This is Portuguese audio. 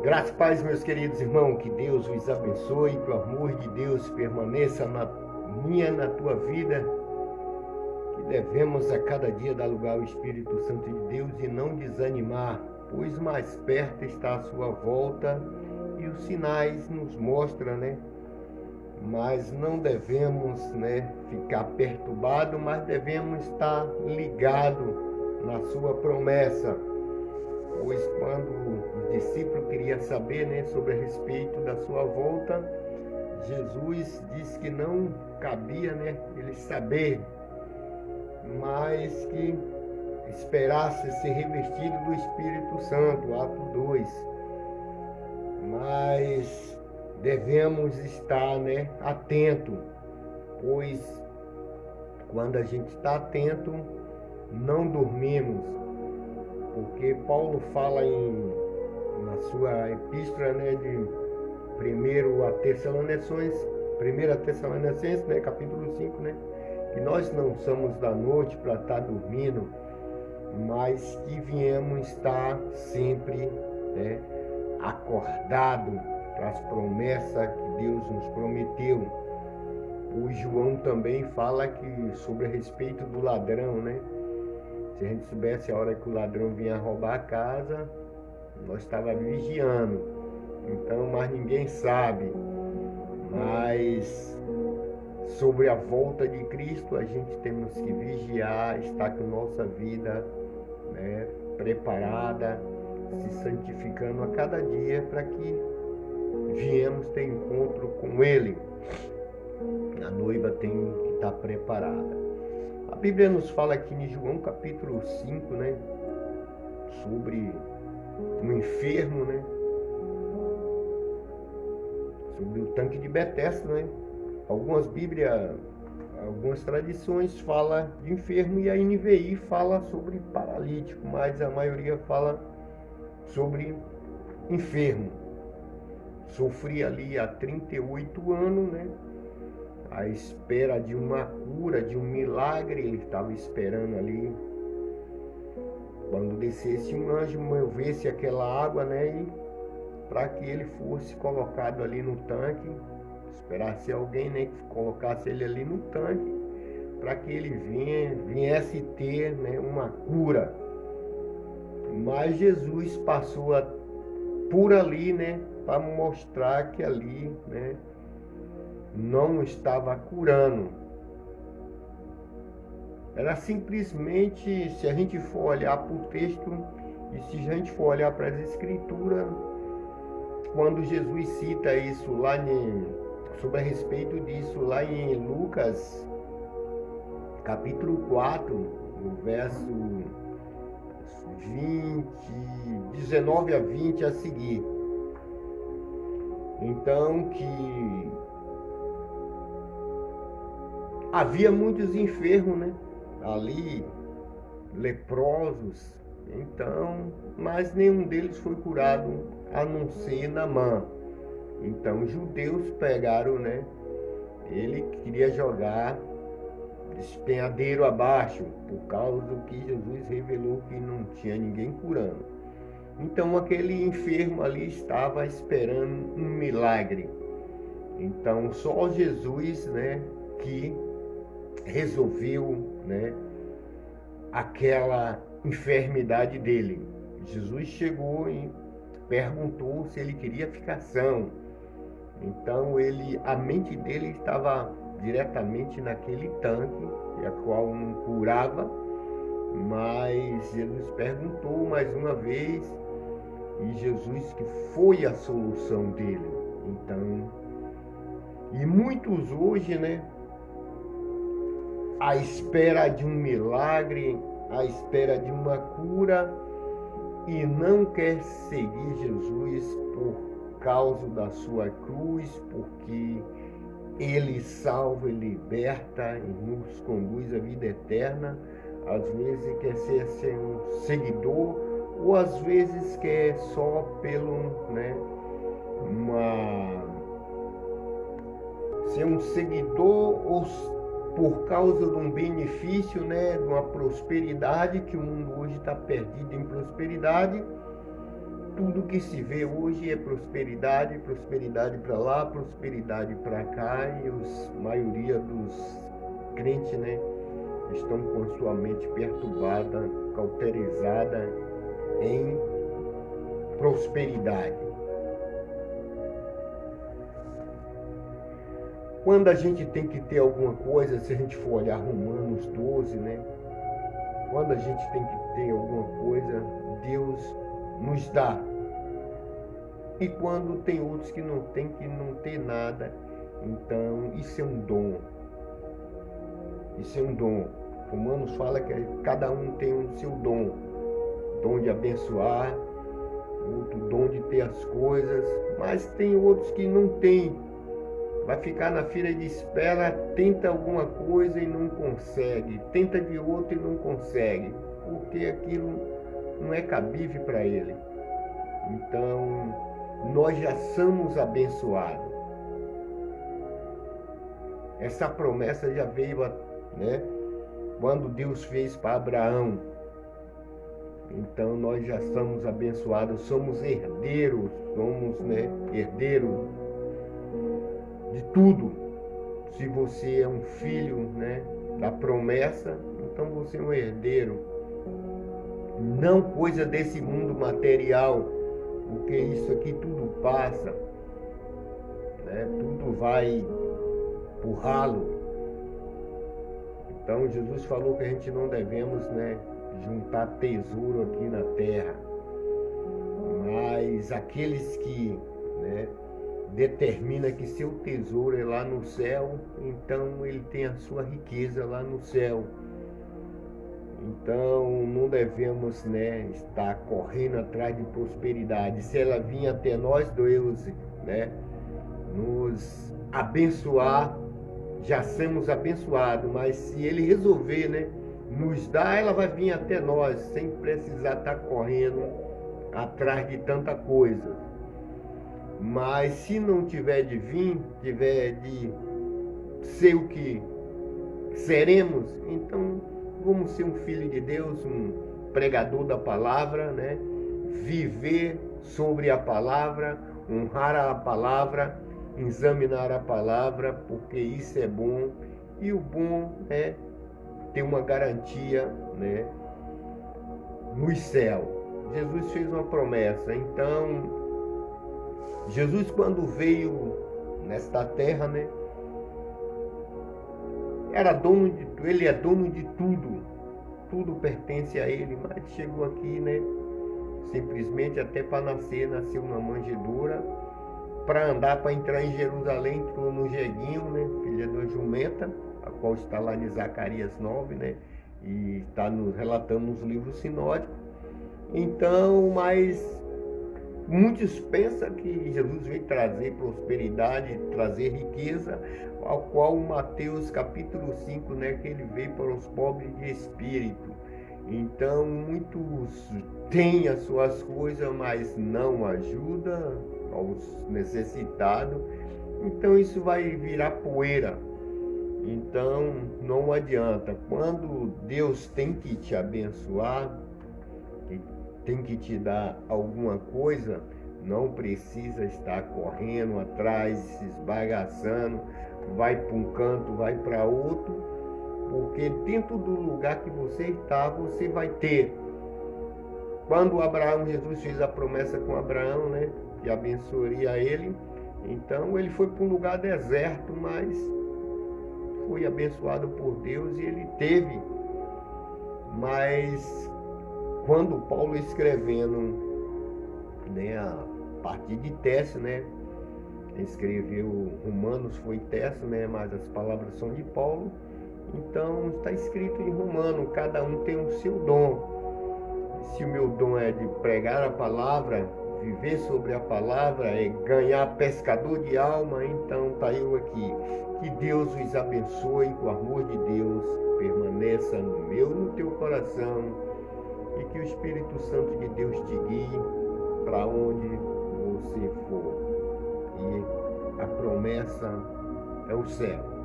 Graças e paz, meus queridos irmãos, que Deus os abençoe, que o amor de Deus permaneça na tua vida, que devemos a cada dia dar lugar ao Espírito Santo de Deus e não desanimar, pois mais perto está a sua volta e os sinais nos mostram, Mas não devemos, ficar perturbados, mas devemos estar ligados na sua promessa. Pois quando os discípulos queriam saber, sobre a respeito da sua volta, Jesus disse que não cabia, eles saber, mas que esperasse ser revestido do Espírito Santo, Atos 2. Mas devemos estar, atento, pois quando a gente está atento, não dormimos. Porque Paulo fala na sua epístola, de 1 Tessalonicenses, capítulo 5, que nós não somos da noite para estar dormindo, mas que viemos estar sempre, acordado para as promessas que Deus nos prometeu. O João também fala que sobre a respeito do ladrão, Se a gente soubesse a hora que o ladrão vinha roubar a casa, nós estávamos vigiando. Então, mas ninguém sabe. Mas sobre a volta de Cristo, a gente temos que vigiar, estar com nossa vida preparada, se santificando a cada dia para que viemos ter encontro com Ele. A noiva tem que estar preparada. A Bíblia nos fala aqui em João capítulo 5, sobre um enfermo, sobre o tanque de Betesda, Algumas Bíblias, algumas tradições falam de enfermo e a NVI fala sobre paralítico, mas a maioria fala sobre enfermo. Sofria ali há 38 anos, à espera de uma cura, de um milagre. Ele estava esperando ali quando descesse um anjo, movesse aquela água, e para que ele fosse colocado ali no tanque, esperasse alguém, que colocasse ele ali no tanque, para que ele viesse ter, uma cura. Mas Jesus passou por ali, para mostrar que ali, não estava curando. Era simplesmente, se a gente for olhar para o texto e se a gente for olhar para as escrituras, quando Jesus cita isso lá sobre a respeito disso lá em Lucas capítulo 4, no verso 19 a 20 a seguir. Então, que havia muitos enfermos, ali, leprosos, então, mas nenhum deles foi curado, a não ser Naamã. Então, os judeus pegaram, ele queria jogar despenhadeiro abaixo, por causa do que Jesus revelou que não tinha ninguém curando. Então, aquele enfermo ali estava esperando um milagre. Então, só Jesus, que resolveu, aquela enfermidade dele. Jesus chegou e perguntou se ele queria ficar são. Então a mente dele estava diretamente naquele tanque, a qual não curava, mas Jesus perguntou mais uma vez, e Jesus que foi a solução dele. Então, e muitos hoje, à espera de um milagre, à espera de uma cura, e não quer seguir Jesus por causa da sua cruz, porque Ele salva, Ele liberta e nos conduz à vida eterna. Às vezes quer ser um seguidor, ou às vezes quer só pelo, ser um seguidor, ou por causa de um benefício, de uma prosperidade, que o mundo hoje está perdido em prosperidade, tudo que se vê hoje é prosperidade, prosperidade para lá, prosperidade para cá, e a maioria dos crentes, né, estão com sua mente perturbada, cauterizada em prosperidade. Quando a gente tem que ter alguma coisa, se a gente for olhar Romanos 12, né? Quando a gente tem que ter alguma coisa, Deus nos dá. E quando tem outros que não tem que não ter nada, então isso é um dom. Isso é um dom. Romanos fala que cada um tem o seu dom. Dom de abençoar, outro dom de ter as coisas, mas tem outros que não têm. Vai ficar na fila de espera, tenta alguma coisa e não consegue, tenta de outra e não consegue, porque aquilo não é cabível para ele. Então, nós já somos abençoados. Essa promessa já veio, né, quando Deus fez para Abraão. Então, nós já somos abençoados, somos herdeiros, somos, né, herdeiros de tudo. Se você é um filho, né, da promessa, então você é um herdeiro. Não coisa desse mundo material, porque isso aqui tudo passa, né, tudo vai pro ralo. Então Jesus falou que a gente não devemos, né, juntar tesouro aqui na terra, mas aqueles que, né, determina que seu tesouro é lá no céu, então ele tem a sua riqueza lá no céu. Então não devemos, né, estar correndo atrás de prosperidade. Se ela vir até nós, Deus, né, nos abençoar, já somos abençoados, mas se ele resolver, né, nos dar, ela vai vir até nós, sem precisar estar correndo atrás de tanta coisa. Mas se não tiver de vir, tiver de ser o que seremos, então vamos ser um filho de Deus, um pregador da palavra, né? Viver sobre a palavra, honrar a palavra, examinar a palavra, porque isso é bom. E o bom é ter uma garantia, né, no céu. Jesus fez uma promessa, então Jesus, quando veio nesta terra, né, era dono de tudo, ele é dono de tudo, tudo pertence a ele, mas chegou aqui, né, simplesmente até para nasceu na manjedoura, para andar, para entrar em Jerusalém, entrou no jeguinho, né, filha da jumenta, a qual está lá em Zacarias 9, né, e está nos relatando nos livros sinóticos. Então, mas muitos pensam que Jesus veio trazer prosperidade, trazer riqueza, ao qual Mateus capítulo 5, né, que ele veio para os pobres de espírito. Então, muitos têm as suas coisas, mas não ajudam aos necessitados. Então, isso vai virar poeira. Então, não adianta. Quando Deus tem que te abençoar, tem que te dar alguma coisa, não precisa estar correndo atrás, se esbagaçando, vai para um canto, vai para outro, porque dentro do lugar que você está, você vai ter. Quando Jesus fez a promessa com Abraão, né, que abençoaria ele, então ele foi para um lugar deserto, mas foi abençoado por Deus e ele teve. Mas quando Paulo escrevendo, né, a partir de Tércio, né, escreveu Romanos, foi Tércio, né, mas as palavras são de Paulo, então está escrito em Romano, cada um tem o seu dom. Se o meu dom é de pregar a palavra, viver sobre a palavra, é ganhar pescador de alma, então está eu aqui. Que Deus os abençoe, que o amor de Deus permaneça no meu, no teu coração, e que o Espírito Santo de Deus te guie para onde você for. E a promessa é o céu.